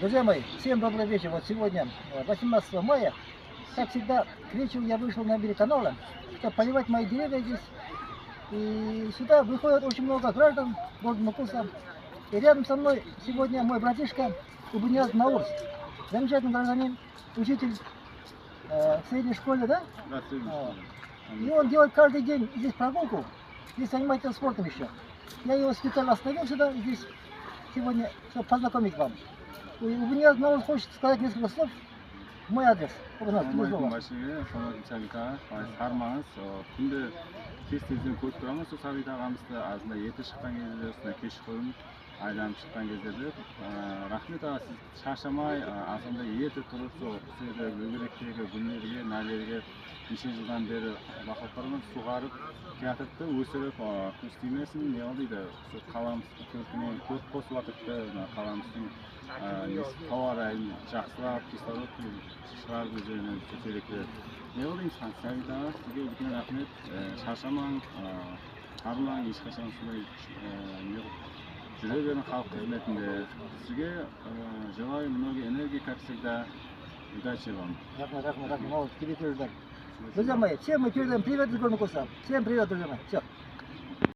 Друзья мои, всем добрый вечер. Вот сегодня, 18 мая, как всегда, к вечеру я вышел на берег канала, чтобы поливать мои деревья здесь. И сюда выходит очень много граждан города Нукуса. И рядом со мной сегодня мой братишка Убуняз Наурс. Замечательный гражданин, учитель в средней школе, да? Да, И он делает каждый день здесь прогулку, здесь занимается спортом еще. Я его специально остановил сюда, здесь сегодня, чтобы познакомить вам. У меня Наурс хочет сказать несколько слов в мой адрес. Assalamualaikum barchaga, Sanoat Savita, Sarmaz. Bunda tez-tezdan ko'rib turamiz. Shu Savita og'amizni azna yetib chiqqan kezde, ustida kechqurun aylanib chiqqan kezde rahmat siz charchamay, aslida yetib turib, shu yerda o'g'rekdagi gullarga, nallarga necha yildan beri baqib qaraman, sug'arib kelyapti, o'sirib, kuz tiymasin, ne deydi, shu qalamiz ko'p pos vaqtda qalamizning havorang yaxshilab kislorod chiqarib o'zini kerakli. Ne deysiz, Savita, sizga ulkan rahmat. Charchamang, harlang hech qachon shunday juravering xalq xizmatida. Sizga желаю много энергии, как всегда. Удачи вам. Rahmat. Тебе тоже так. Друзья мои, всем мы передаем привет из города Нукуса. Всем привет, друзья мои. Все.